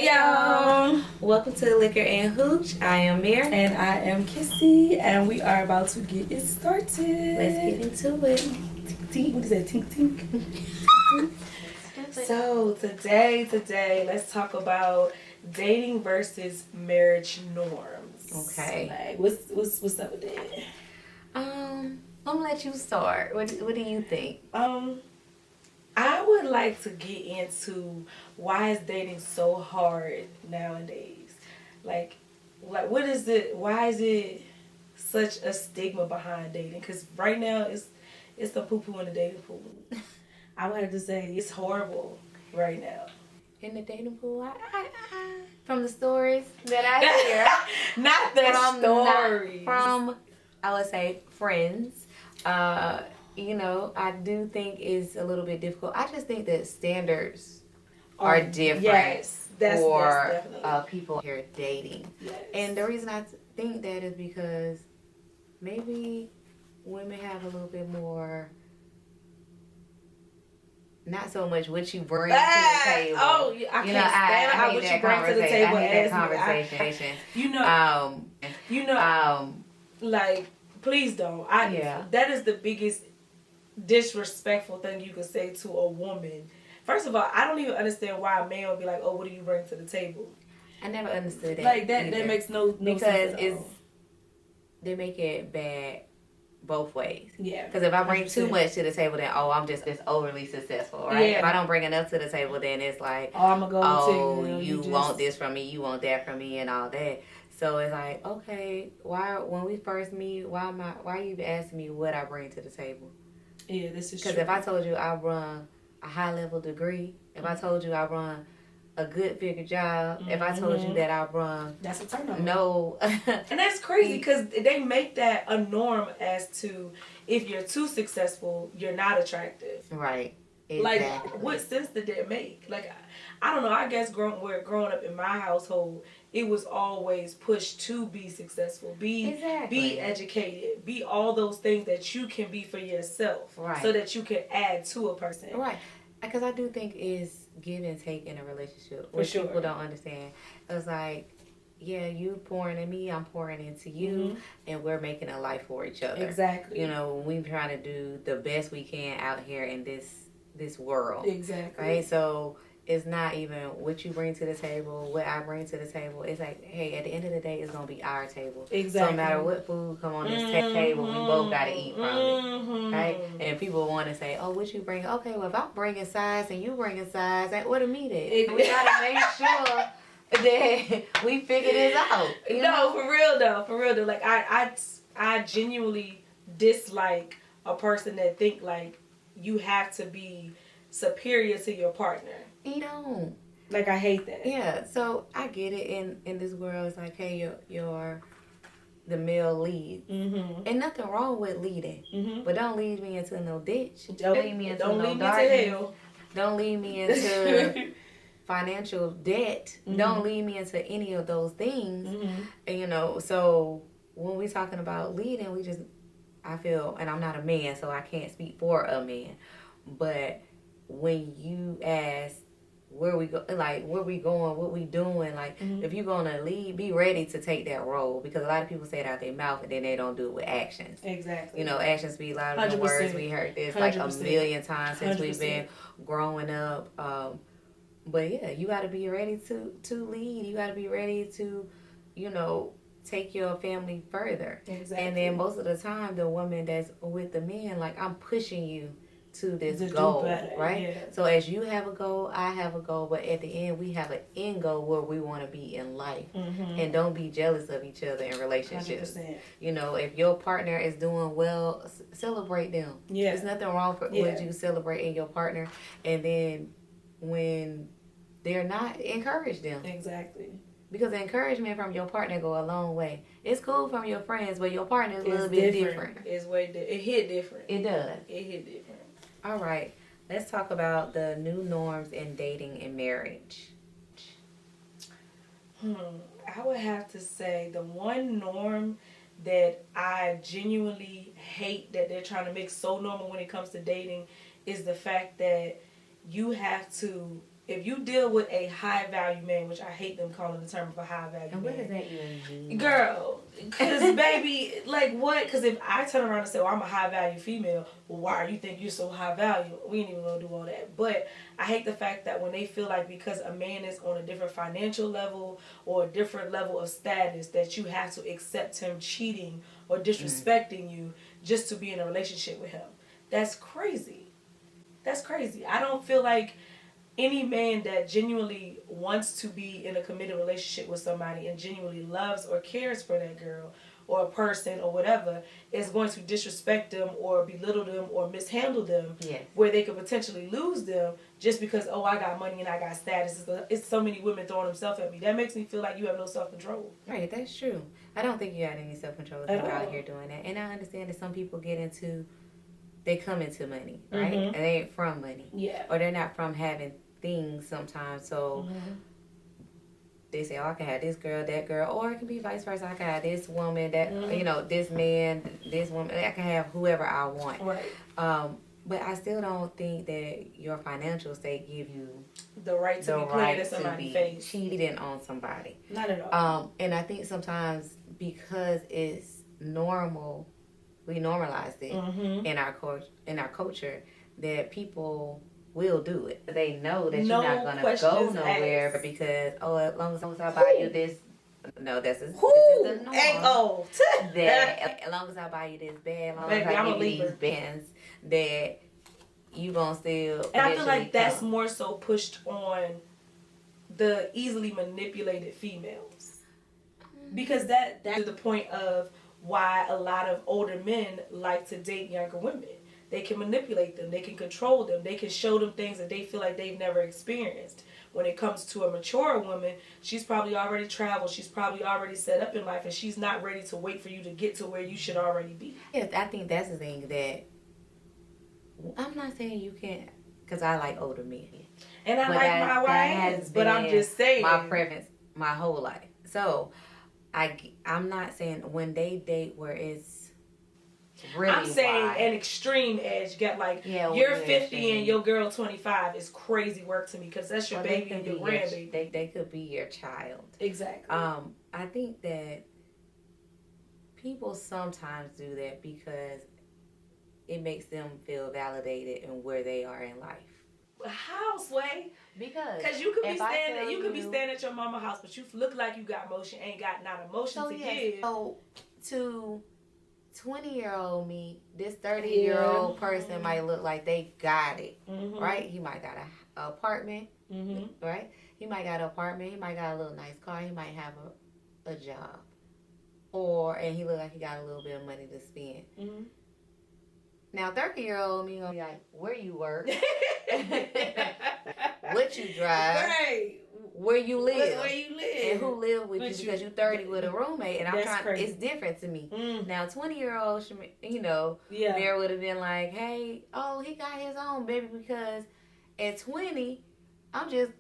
Hey y'all! Welcome to Liquor and Hooch. I am Meir. And I am Kissy, and we are about to get it started. Let's get into it. Tink, tink. What is that? Tink, tink. So today, let's talk about dating versus marriage norms. Okay. Like, what's up with that? I'm gonna let you start. What do you think? I would like to get into why is dating so hard nowadays. Like what is it? Why is it such a stigma behind dating? Because right now it's the poo poo in the dating pool. I would have to say it's horrible right now. In the dating pool, I from the stories that I hear, Not the stories. From I would say friends. I do think it's a little bit difficult. I just think that standards are different. Yes, that's for definitely. people here dating. Yes. And the reason I think that is because maybe women have a little bit more, not so much what you bring to the table. Oh, I can't stand how what you bring to the table. I hate that conversation. Like, please don't. That is the biggest disrespectful thing you could say to a woman. First of all, I don't even understand why a man would be like, "Oh, what do you bring to the table?" I never understood that. Like that makes no because sense at all. They make it bad both ways. Yeah. Because if I bring 100%. Too much to the table, then I'm just overly successful, right? Yeah. If I don't bring enough to the table, then it's like, I'm gonna go you want this from me, you want that from me, and all that. So it's like, okay, why when we first meet, why are you asking me what I bring to the table? Yeah, this is true. Because if I told you I run a high level degree, if I told you I run a good figure job, if I told you that I run, that's a turn on. No, and that's crazy because they make that a norm as to if you're too successful, you're not attractive. Right. Exactly. Like, what sense did that make? Like, I don't know. I guess growing up in my household, it was always pushed to be successful, be educated, be all those things that you can be for yourself, right? So that you can add to a person, right? Because I do think it's give and take in a relationship, which people don't understand. It's like, yeah, you pouring in me, I'm pouring into you, and we're making a life for each other. Exactly. You know, we're trying to do the best we can out here in this world. Exactly. Right? So it's not even what you bring to the table, what I bring to the table. It's like, hey, at the end of the day, it's going to be our table. Exactly. So no matter what food come on this table, we both got to eat from it. Right? And people want to say, oh, what you bring? Okay, well, if I'm bringing size and you bringing size, what a meet it. We got to make sure that we figure this out. You know? For real though. Like, I genuinely dislike a person that think like you have to be superior to your partner. You don't. Like, I hate that. Yeah, so I get it. In this world, it's like, hey, you're the male lead. Mm-hmm. And nothing wrong with leading. Mm-hmm. But don't lead me into no ditch. Don't lead me into hell. Don't lead me into financial debt. Mm-hmm. Don't lead me into any of those things. Mm-hmm. And, so when we're talking about leading, I feel, and I'm not a man, so I can't speak for a man, but when you ask where we go, like where we going, what we doing, like if you're gonna lead, be ready to take that role, because a lot of people say it out their mouth and then they don't do it with actions. Exactly. Actions speak louder than words. We heard this 100%. Like a million times since 100%. We've been growing up. But yeah, you got to be ready to lead. You got to be ready to, take your family further. Exactly. And then most of the time, the woman that's with the man, like, I'm pushing you to this goal, right? Yeah. So as you have a goal, I have a goal, but at the end, we have an end goal where we want to be in life. Mm-hmm. And don't be jealous of each other in relationships. 100%. If your partner is doing well, celebrate them. Yeah. There's nothing wrong with you celebrating your partner. And then when they're not, encourage them. Exactly. Because encouragement from your partner go a long way. It's cool from your friends, but your partner is a little bit different. It hit different. It does. It hit different. All right. Let's talk about the new norms in dating and marriage. I would have to say the one norm that I genuinely hate that they're trying to make so normal when it comes to dating is the fact that you have to if you deal with a high value man, which I hate them calling the term of a high value man. And what does that even mean? Girl, because baby, like what? Because if I turn around and say, well, I'm a high value female, well, why do you think you're so high value? We ain't even gonna do all that. But I hate the fact that when they feel like because a man is on a different financial level or a different level of status, that you have to accept him cheating or disrespecting you just to be in a relationship with him. That's crazy. That's crazy. I don't feel like any man that genuinely wants to be in a committed relationship with somebody and genuinely loves or cares for that girl or a person or whatever is going to disrespect them or belittle them or mishandle them, where they could potentially lose them just because, oh, I got money and I got status. It's so many women throwing themselves at me. That makes me feel like you have no self-control. Right, that's true. I don't think you got any self-control if you're out here doing that. And I understand that some people they come into money, right? And they ain't from money. Yeah. Or they're not from having things sometimes. So they say, oh, I can have this girl, that girl. Or it can be vice versa. I can have this woman, that, this man, this woman. I can have whoever I want. Right. But I still don't think that your financial state give you the right to be playing in somebody's face. Cheating on somebody. Not at all. And I think sometimes because it's normal, we normalized it in our culture, that people will do it. They know that you're not gonna go nowhere because as long as I buy you this, this is the norm. That as long as I buy you this bag, as long as I give you these bands, that you gonna still. And I feel like that's more so pushed on the easily manipulated females, because that's the point of why a lot of older men like to date younger women. They can manipulate them. They can control them. They can show them things that they feel like they've never experienced. When it comes to a mature woman, she's probably already traveled. She's probably already set up in life, and she's not ready to wait for you to get to where you should already be. Yeah, I think that's the thing that I'm not saying you can't, because I like older men. And I like my wives, but I'm just saying. My preference my whole life. So I'm not saying when they date where it's really I'm saying wide. An extreme edge. Get like you're 50 and your girl 25 is crazy work to me, because that's your baby and your grandbaby. They could be your child. Exactly. I think that people sometimes do that because it makes them feel validated in where they are in life. How, Sway? Because you could be standing at your mama's house, but you look like you got motion, ain't got not a motion to give. So to 20-year-old me, this 30-year-old person might look like they got it, right? He might got an apartment, right? He might got an apartment. He might got a little nice car. He might have a job, and he look like he got a little bit of money to spend. Now, 30-year-old me gonna be like, where you work, what you drive, right? Where you live, and who live with you, because you 30 with a roommate, and I'm trying. Crazy. It's different to me. Now, 20-year-old, Bear would have been like, hey, he got his own baby, because at 20. I'm just,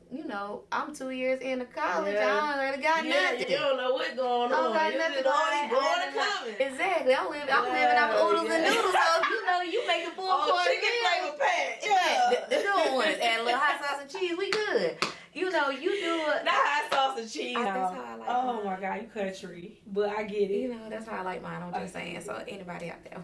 I'm 2 years into college. I don't really got nothing. You don't know what's going on. I don't got nothing going coming. Exactly. I'm living off of oodles and noodles. So, you make a full course chicken flavor patch. The new ones. Add a little hot sauce and cheese. We good. You do it. Not hot sauce and cheese. That's how I like mine. My God, you country. But I get it. That's how I like mine. I'm just saying. So, anybody out there,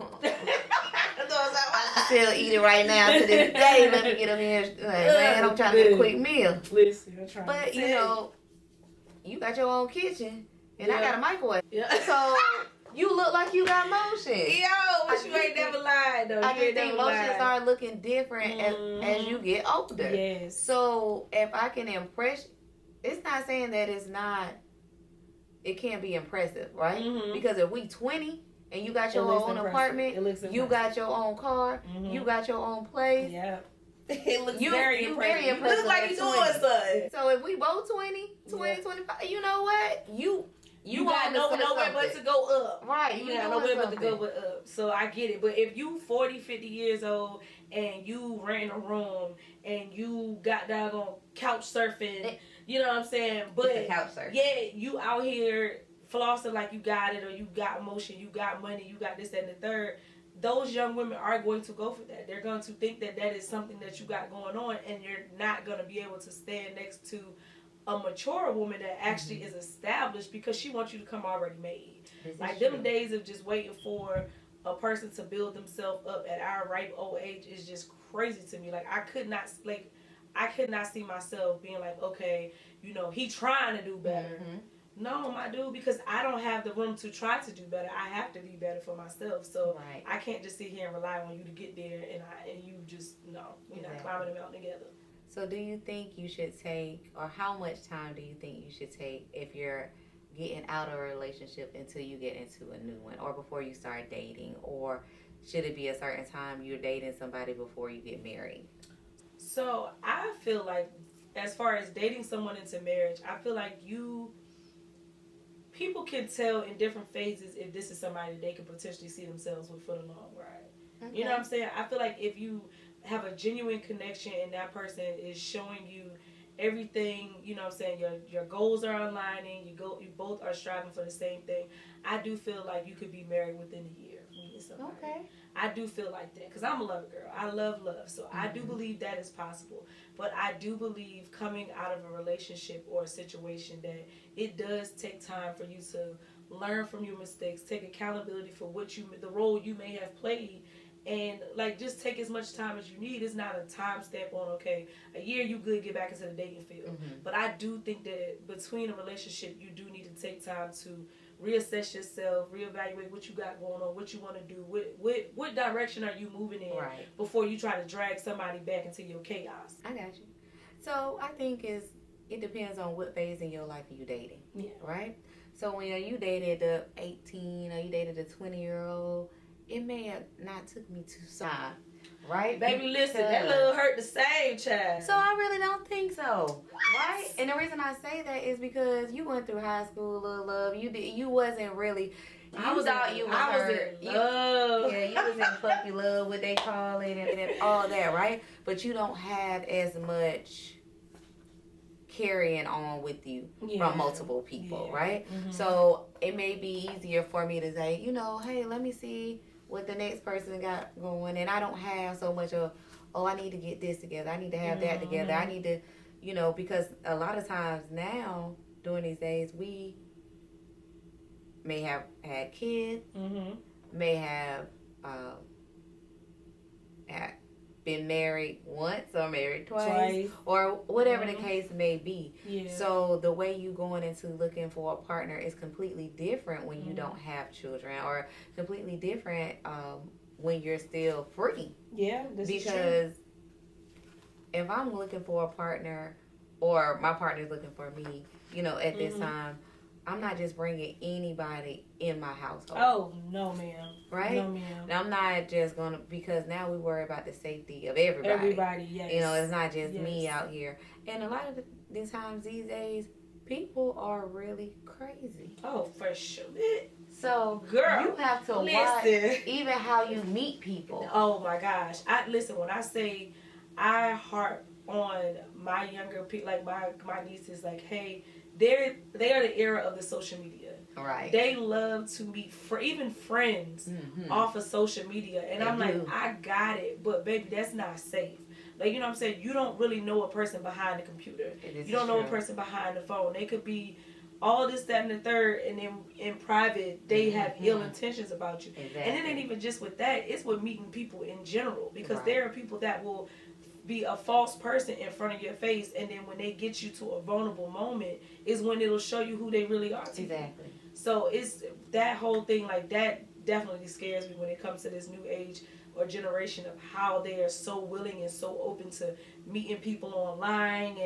I still eat it right now to this day. Let me get them here. Man, I'm trying to get a quick meal. Listen, I'm trying but, to you got your own kitchen, and I got a microwave. Yeah. So, you look like you got motion. But you ain't never lied, though. I think motions start looking different as you get older. Yes. So, if I can impress, it's not saying that it can't be impressive, right? Because if we 20 and you got your own apartment, you got your own car, you got your own place. Yeah. It looks very impressive. You look like you're doing something. So if we both 20, 25, you know what? You got nowhere but to go up. Right. You got nowhere but to go but up. So I get it. But if you 40, 50 years old and you rent a room and you got doggone couch surfing, you know what I'm saying? But it's a couch surfing. Yeah, you out here flossing like you got it, or you got motion, you got money, you got this, that, and the third. those young women are going to go for that. They're going to think that that is something that you got going on, and you're not going to be able to stand next to a mature woman that actually is established, because she wants you to come already made. Like them days of just waiting for a person to build themselves up at our ripe old age is just crazy to me. Like I could not see myself being like, okay, you know, he trying to do better. No, my dude, because I don't have the room to try to do better. I have to be better for myself. So I can't just sit here and rely on you to get there, and you just, no, we're not climbing the mountain together. So do you think you should take, or how much time do you think you should take if you're getting out of a relationship until you get into a new one, or before you start dating, or should it be a certain time you're dating somebody before you get married? So I feel like, as far as dating someone into marriage, I feel like people can tell in different phases if this is somebody they can potentially see themselves with for the long ride. You know what I'm saying? I feel like if you have a genuine connection and that person is showing you everything, you know what I'm saying, your goals are aligning, you both are striving for the same thing, I do feel like you could be married within a year. Okay. I do feel like that, because I'm a lover girl. I love. So I do believe that is possible. But I do believe coming out of a relationship or a situation that it does take time for you to learn from your mistakes, take accountability for the role you may have played, and like just take as much time as you need. It's not a time stamp on, okay, a year you good, get back into the dating field. But I do think that between a relationship, you do need to take time to reassess yourself, reevaluate what you got going on, what you want to do, what direction are you moving in, before you try to drag somebody back into your chaos. I got you. So I think it depends on what phase in your life you dating. Yeah. Right? So when you dated the 18 or you dated a 20-year-old, it may have not took me too long. Right? Baby, listen, that little hurt the same, child. So I really don't think so. What? Right? And the reason I say that is because you went through high school, little love. You wasn't really. I was in love. Yeah, you was in puppy love, what they call it, and all that, right? But you don't have as much carrying on with you from multiple people, right? So it may be easier for me to say, you know, hey, let me see what the next person got going, and I don't have so much of, I need to get this together, I need to have that together, I need to, you know, because a lot of times now during these days we may have had kids, may have been married once or married twice. Or whatever the case may be. Yeah. So the way you going into looking for a partner is completely different when you don't have children, or completely different when you're still free. Yeah, this is true. If I'm looking for a partner, or my partner's looking for me, you know, at this time, I'm not just bringing anybody in my household. Oh, no, ma'am. Right? No, ma'am. Now, I'm not just going to, because now we worry about the safety of everybody. Everybody, yes. You know, it's not just me out here. And a lot of the times these days, people are really crazy. Oh, for sure. So, girl, you have to watch even how you meet people. Oh, my gosh. When I say I harp on my younger people, like my nieces, like, hey, they are the era of the social media. Right. They love to meet even friends off of social media. And I'm like, I got it, but baby, that's not safe. Like, you know what I'm saying? You don't really know a person behind the computer. You don't know a person behind the phone. They could be all this, that, and the third, and then in private, they have ill intentions about you. Exactly. And it ain't even just with that. It's with meeting people in general. Because there are people that will be a false person in front of your face, and then when they get you to a vulnerable moment is when it'll show you who they really are to you. So it's that whole thing, like, that definitely scares me when it comes to this new age or generation of how they are so willing and so open to meeting people online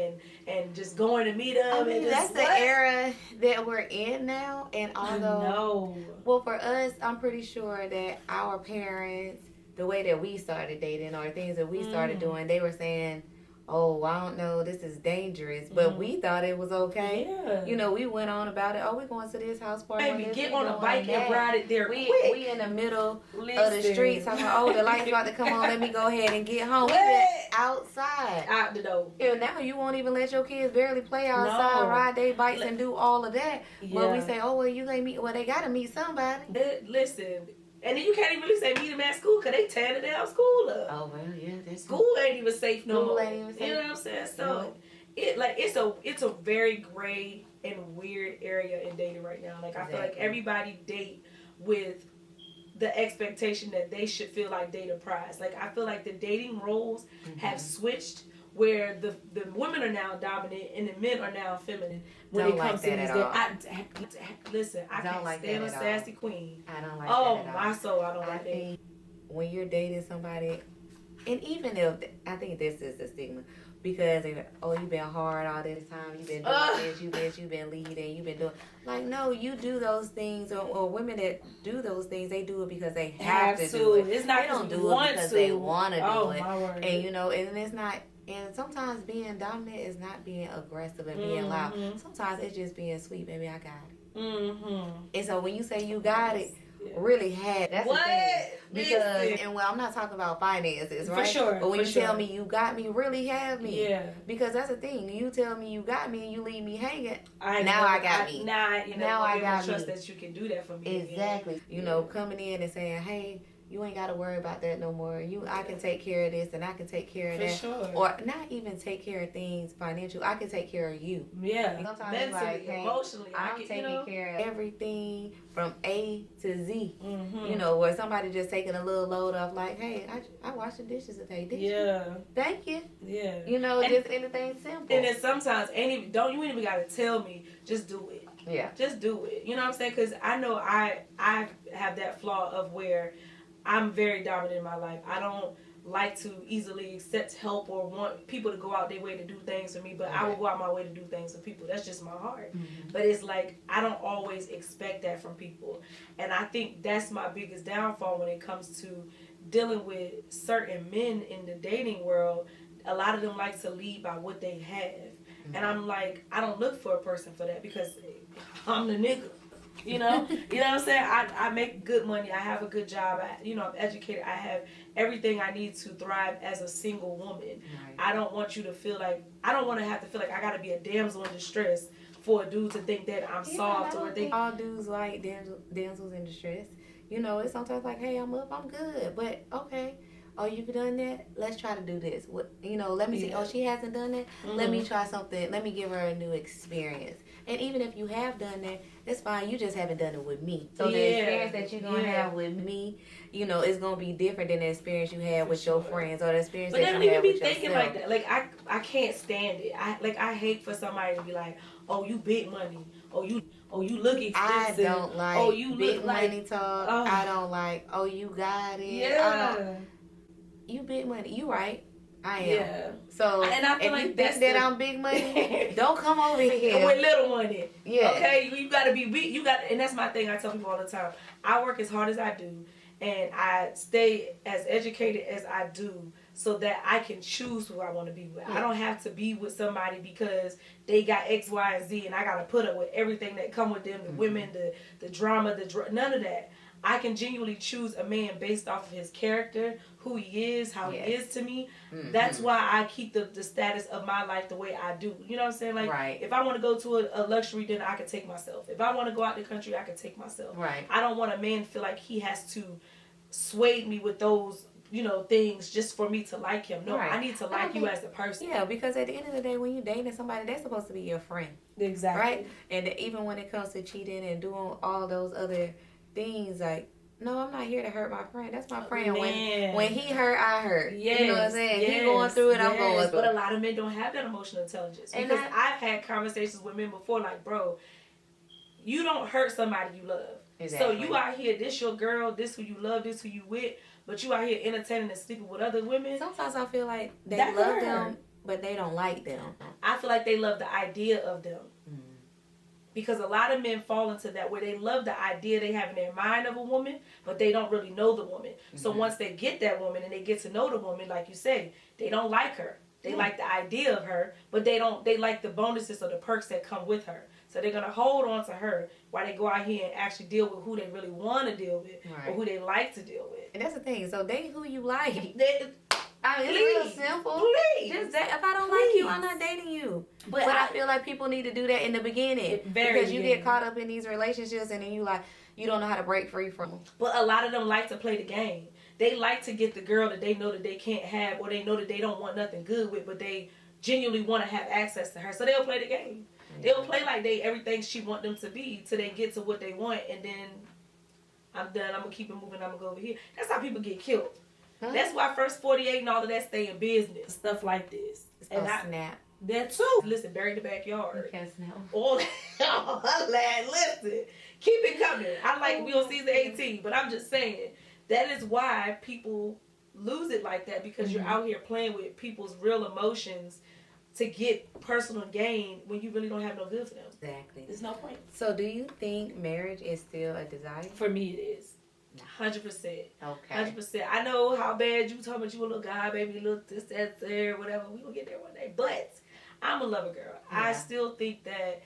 and just going to meet them. I mean, that's the era that we're in now. And although, well, for us, I'm pretty sure that our parents, the way that we started dating or things that we started doing, they were saying, oh, I don't know, this is dangerous. But we thought it was okay. Yeah. You know, we went on about it. Oh, we're going to this house party. Baby, get on a bike and ride it there quick. We in the middle of the street talking about, oh, the light's about to come on. Let me go ahead and get home. We been outside. Out the door. And now you won't even let your kids barely play outside, ride their bikes and do all of that. Yeah. But we say, oh, well, you ain't meet. Well, they got to meet somebody. Listen, And then you can't even really say meet them at school because they tear the damn school up. Oh well, yeah, that's school ain't even safe no more. Ain't even safe. You know what I'm saying? So it's a very gray and weird area in dating right now. Like I feel like everybody date with the expectation that they should feel like they the prize. Like I feel like the dating roles have switched where the women are now dominant and the men are now feminine when it comes to these days. Listen, I can't stand a sassy queen. I don't like that at all. My soul, I don't like that. When you're dating somebody, and even if, I think this is the stigma, because you've been hard all this time, you've been doing this, you've been leading, you've been doing, like, no, you do those things, or women that do those things, they do it because they have to do it. It's not, they don't do it because they want to do it. My word. And and it's not. And sometimes being dominant is not being aggressive and being loud. Sometimes it's just being sweet, baby. I got it. And so when you say you got it, really had that's what? The thing. Because I'm not talking about finances, right? For sure. But when you tell me you got me, really have me. Yeah. Because that's the thing. You tell me you got me and you leave me hanging. I got me. Now I got trust that you can do that for me. Exactly. Again. Coming in and saying, hey, you ain't got to worry about that no more. I can take care of this and I can take care of that. Sure. Or not even take care of things financial. I can take care of you. Yeah. Sometimes mentally, like, hey, emotionally. I'm taking care of everything from A to Z. Where somebody just taking a little load off like, hey, I wash the dishes today. Did you? Thank you. Yeah. Just anything simple. And then sometimes, you ain't even got to tell me. Just do it. Yeah. Just do it. You know what I'm saying? Because I know I have that flaw of where I'm very dominant in my life. I don't like to easily accept help or want people to go out their way to do things for me, but I will go out my way to do things for people. That's just my heart. But it's like I don't always expect that from people. And I think that's my biggest downfall when it comes to dealing with certain men in the dating world. A lot of them like to lead by what they have. And I'm like, I don't look for a person for that because I'm the nigga. You know what I'm saying? I make good money. I have a good job. I'm educated. I have everything I need to thrive as a single woman. Right. I don't want you to feel like, I don't want to have to feel like I got to be a damsel in distress for a dude to think that I'm soft or think all dudes like damsels in distress. It's sometimes like, hey, I'm up, I'm good. But okay. Oh, you've done that? Let's try to do this. Let me see. Oh, she hasn't done that? Let me try something. Let me give her a new experience. And even if you have done that, that's fine. You just haven't done it with me. So the experience that you're going to have with me, is going to be different than the experience you had with your friends or the experience that you had with yourself. But they don't even be thinking like that. Like, I can't stand it. I hate for somebody to be like, oh, you big money. Oh, you look expensive. I don't like big money talk. I don't like, oh, you got it. Yeah. You big money. You right. I am. Yeah. So and I feel if like you think that I'm big money, don't come over here with little money. Yeah. Okay, you gotta be big. And that's my thing. I tell people all the time. I work as hard as I do, and I stay as educated as I do, so that I can choose who I want to be with. I don't have to be with somebody because they got X, Y, and Z, and I gotta put up with everything that come with them. The women, the drama, none of that. I can genuinely choose a man based off of his character, who he is, how he is to me. That's why I keep the status of my life the way I do. You know what I'm saying? Like, if I want to go to a luxury dinner, I can take myself. If I want to go out the country, I can take myself. Right. I don't want a man to feel like he has to sway me with those, things just for me to like him. No, I need to like you as a person. Yeah, because at the end of the day, when you're dating somebody, they're supposed to be your friend. Exactly. Right? And even when it comes to cheating and doing all those other things, like, no, I'm not here to hurt my friend. That's my friend. When he hurt, I hurt. Yes, you know what I'm saying? He going through it, I'm going through it. But a lot of men don't have that emotional intelligence. Because I've had conversations with men before, like, bro, you don't hurt somebody you love. Exactly. So you out here, this your girl, this who you love, this who you with, but you out here entertaining and sleeping with other women. Sometimes I feel like they love them, but they don't like them. I feel like they love the idea of them. Because a lot of men fall into that where they love the idea they have in their mind of a woman, but they don't really know the woman. So once they get that woman and they get to know the woman, like you say, they don't like her. They like the idea of her, but they like the bonuses or the perks that come with her. So they're going to hold on to her while they go out here and actually deal with who they really want to deal with or who they like to deal with. And that's the thing. So date who you like. I mean, it's real simple. Please. Just that if I don't like you, I'm not dating you. But I feel like people need to do that in the beginning. Because you get caught up in these relationships and then you don't know how to break free from them. But a lot of them like to play the game. They like to get the girl that they know that they can't have, or they know that they don't want nothing good with, but they genuinely want to have access to her. So they'll play the game. Yeah. They'll play like everything she want them to be till they get to what they want, and then I'm done. I'm gonna keep it moving. I'm gonna go over here. That's how people get killed. Huh? That's why First 48 and all of that stay in business. Stuff like this. And snap. That too. Listen, bury the backyard. You can't snap. All that. Listen, keep it coming. I like we on season 18, but I'm just saying that is why people lose it like that, because you're out here playing with people's real emotions to get personal gain when you really don't have no good for them. Exactly. There's no point. So do you think marriage is still a desire? For me, it is. 100%. Okay. 100%. I know how bad you talking about you a little guy, baby, look this, that, there, whatever. We gonna get there one day. But I'm a lover girl. Yeah. I still think that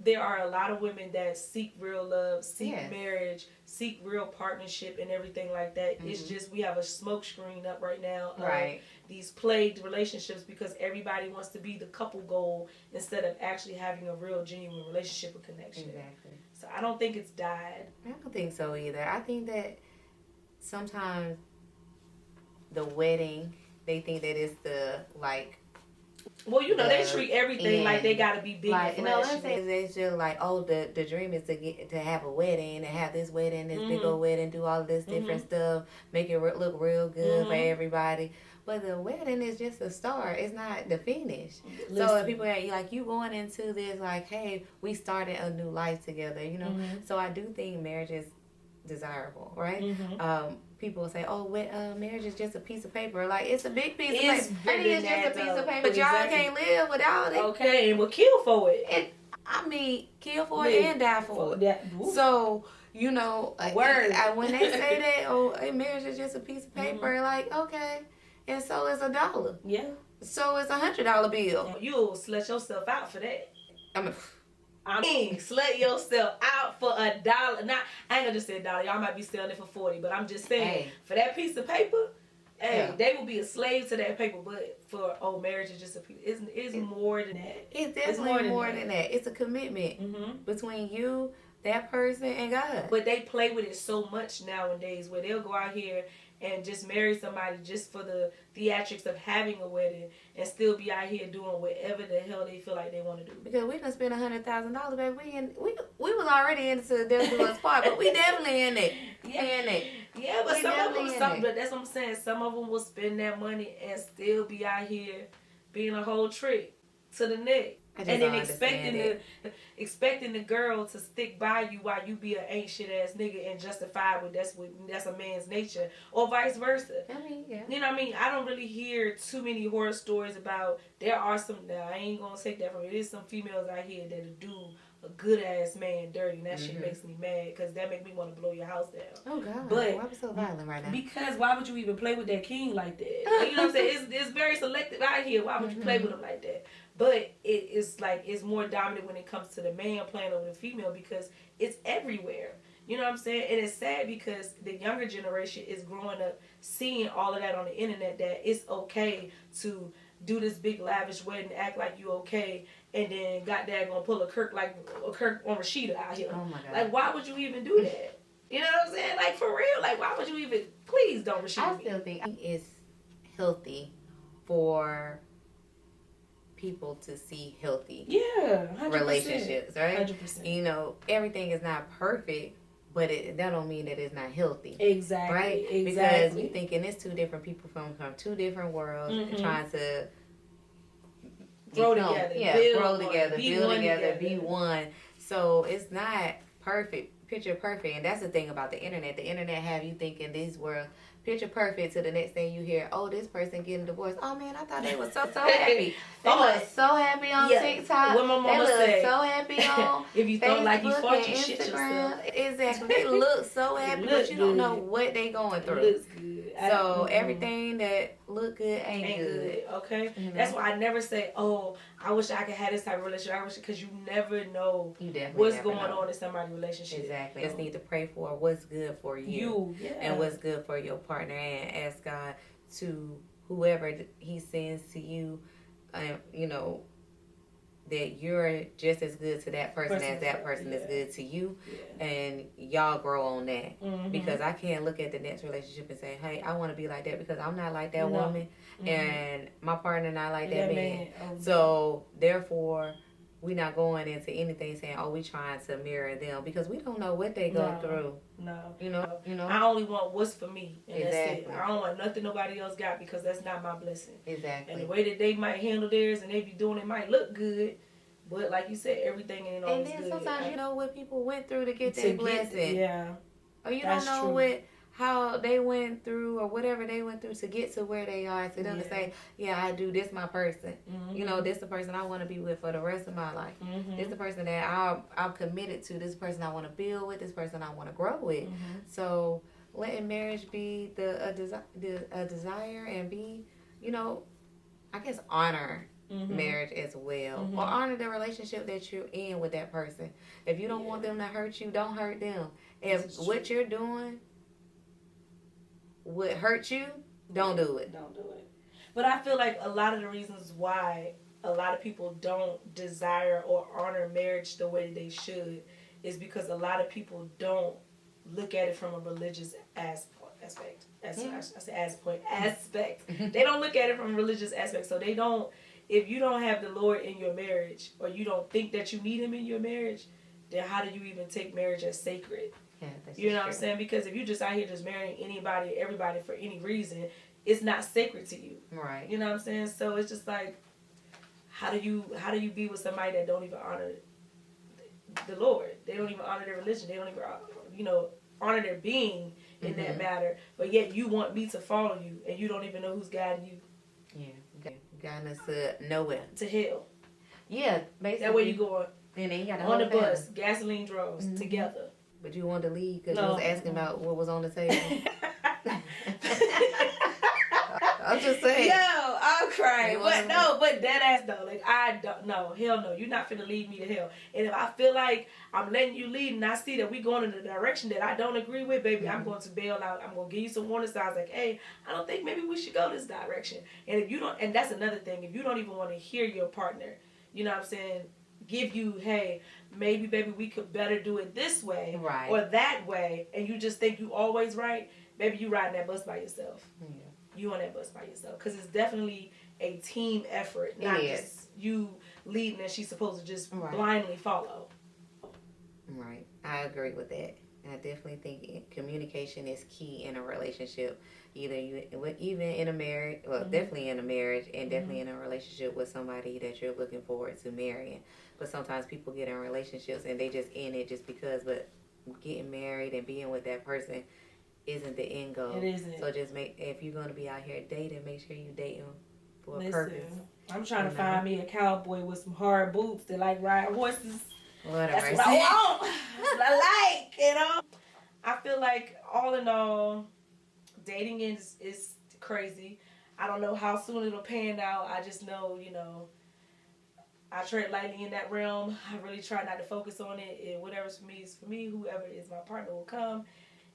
there are a lot of women that seek real love, seek marriage, seek real partnership and everything like that. It's just we have a smoke screen up right now of these plagued relationships because everybody wants to be the couple goal instead of actually having a real genuine relationship or connection. Exactly. So I don't think it's died. I don't think so either. I think that sometimes the wedding, they think that it's the well, you know, they treat everything like they gotta be big and you know what I'm saying? It's just like, oh, the dream is to have a wedding and have this wedding, this big old wedding, do all this different stuff, make it look real good for everybody. But the wedding is just a start. It's not the finish. Listen. So if people are like, you going into this like, hey, we started a new life together, you know? So I do think marriage is desirable, right? People say, oh, marriage is just a piece of paper. Like, it's a big piece of paper. And it's just a piece of paper. But y'all can't live without it. Okay, and we'll kill for it. And I mean, kill for it and die for it. So, you know, when they say that, oh, marriage is just a piece of paper, like, okay. And so it's $1. Yeah. So it's $100 bill. You'll slut yourself out for that. I mean, slut yourself out for $1. Now, I ain't gonna just say $1. Y'all might be selling it for $40, but I'm just saying, for that piece of paper, they will be a slave to that paper. But for marriage is just a piece. It's more than that. It's definitely more than that. It's a commitment between you, that person, and God. But they play with it so much nowadays, where they'll go out here and just marry somebody just for the theatrics of having a wedding and still be out here doing whatever the hell they feel like they want to do. Because we done spent $100,000, baby. We was already into Death Do Us Part, but we definitely in it. Yeah, but but that's what I'm saying. Some of them will spend that money and still be out here being a whole trick to the neck. And then expecting the girl to stick by you while you be an ain't shit ass nigga and justifiable. That's a man's nature, or vice versa. I mean, yeah. You know what I mean? I don't really hear too many horror stories about. There are some. Now I ain't gonna take that from you. There's some females out here that do a good ass man dirty, and that shit makes me mad because that make me want to blow your house down. Oh God! But why are we so violent right now? Because why would you even play with that king like that? You know what I'm saying? It's very selective out here. Why would you play with him like that? But it's more dominant when it comes to the man playing over the female because it's everywhere. You know what I'm saying? And it's sad because the younger generation is growing up seeing all of that on the internet, that it's okay to do this big lavish wedding, act like you okay, and then goddamn gonna pull a Kirk on Rashida out here. Oh my God. Like, why would you even do that? You know what I'm saying? Like, for real. Like, why would you even? Please don't Rashida. I still think it's healthy for people to see healthy 100%. relationships, right? 100%. You know, everything is not perfect, but that don't mean that it's not healthy. Exactly. Right? Exactly. Because you thinking it's two different people from two different worlds trying to grow together. Yeah, grow together, build together, be one. So it's not perfect, picture perfect. And that's the thing about the internet. The internet have you thinking this world picture perfect, to the next thing you hear, oh, this person getting divorced. Oh man, I thought they were so happy. They look so happy on TikTok. What my mama say. So happy on if you thought like you fought, you Instagram. Shit yourself. Exactly. They look so happy, but you don't know what they going through. It looks good. So everything that look good ain't good. Okay, that's why I never say, oh, I wish I could have this type of relationship. I wish, because you never know what's going on in somebody's relationship. Exactly. You just need to pray for what's good for you and what's good for your partner, and ask God to whoever he sends to you, you know, that you're just as good to that person as that person is good to you, and y'all grow on that. Because I can't look at the next relationship and say, hey, I want to be like that, because I'm not like that woman, and my partner not like that man. So therefore, we're not going into anything saying, oh, we trying to mirror them, because we don't know what they go through. No. You know. I only want what's for me, and that's it. I don't want nothing nobody else got, because that's not my blessing. Exactly. And the way that they might handle theirs and they be doing it might look good, but like you said, everything ain't always good. And then sometimes you know what people went through to get their blessing. Or you that's don't know how they went through or whatever they went through to get to where they are. So them to say, I do this my person. You know, this the person I want to be with for the rest of my life. This the person that I'm committed to. This person I want to build with. This person I want to grow with. So letting marriage be a desire and be, you know, I guess honor marriage as well, or honor the relationship that you're in with that person. If you don't want them to hurt you, don't hurt them. If what you're doing would hurt you, don't do it. Don't do it. But I feel like a lot of the reasons why a lot of people don't desire or honor marriage the way they should is because a lot of people don't look at it from a religious aspect. Aspect. They don't look at it from a religious aspect. So they don't. If you don't have the Lord in your marriage, or you don't think that you need Him in your marriage, then how do you even take marriage as sacred? You know what I'm saying? Because if you just out here just marrying anybody, everybody for any reason, it's not sacred to you. Right. You know what I'm saying? So it's just like, how do you be with somebody that don't even honor the Lord? They don't even honor their religion. They don't even honor their being in that matter. But yet you want me to follow you, and you don't even know who's guiding you. Yeah, guiding us to nowhere. To hell. Yeah, basically. That way you going and then you got on the bus, gasoline draws together. But you wanted to leave because you was asking about what was on the table. I'm just saying. Yo, I'm crying. But that ass though. Like, I don't know. Hell no. You're not finna lead me to hell. And if I feel like I'm letting you lead and I see that we going in a direction that I don't agree with, baby, I'm going to bail out. I'm going to give you some warning signs like, hey, I don't think maybe we should go this direction. And if you don't, and that's another thing, if you don't even want to hear your partner, you know what I'm saying, give you, hey, maybe, baby, we could better do it this way or that way, and you just think you always right, baby, you riding that bus by yourself. Yeah. You on that bus by yourself. Because it's definitely a team effort, not just you leading and she's supposed to just blindly follow. Right. I agree with that. I definitely think communication is key in a relationship. Even in a marriage, definitely in a marriage, and definitely in a relationship with somebody that you're looking forward to marrying. But sometimes people get in relationships and they just end it just because. But getting married and being with that person isn't the end goal. It isn't. So just if you're going to be out here dating, make sure you date him for a purpose. I'm trying to find me a cowboy with some hard boots that like ride horses. Whatever. That's what I want. That's what I like, you know. I feel like all in all, dating is crazy. I don't know how soon it'll pan out. I just know, I tread lightly in that realm. I really try not to focus on it. And whatever's for me is for me. Whoever is my partner will come.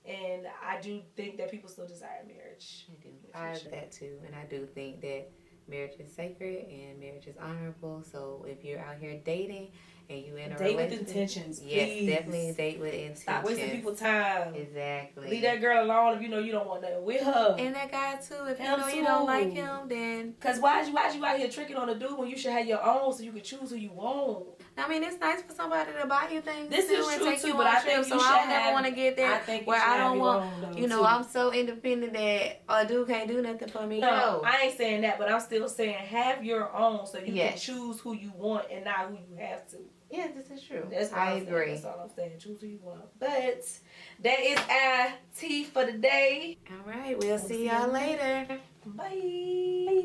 And I do think that people still desire marriage. I do. I have that too. And I do think that marriage is sacred and marriage is honorable. So if you're out here dating and you in a date relationship, with intentions, please. Yes, definitely date with intentions. Stop wasting people's time. Exactly. Leave that girl alone if you know you don't want nothing with her. And that guy too. If you know you don't like him, then because why'd you out here tricking on a dude when you should have your own so you can choose who you want? I mean, it's nice for somebody to buy you things. This is true too, but I think so I don't never want to get there where I don't want. I'm so independent that a dude can't do nothing for me. No, I ain't saying that, but I'm still saying have your own so you can choose who you want and not who you have to. Yeah, this is true. I agree. That's all I'm saying. Choose who you want. But that is our tea for the day. All right, we'll see y'all later. Bye.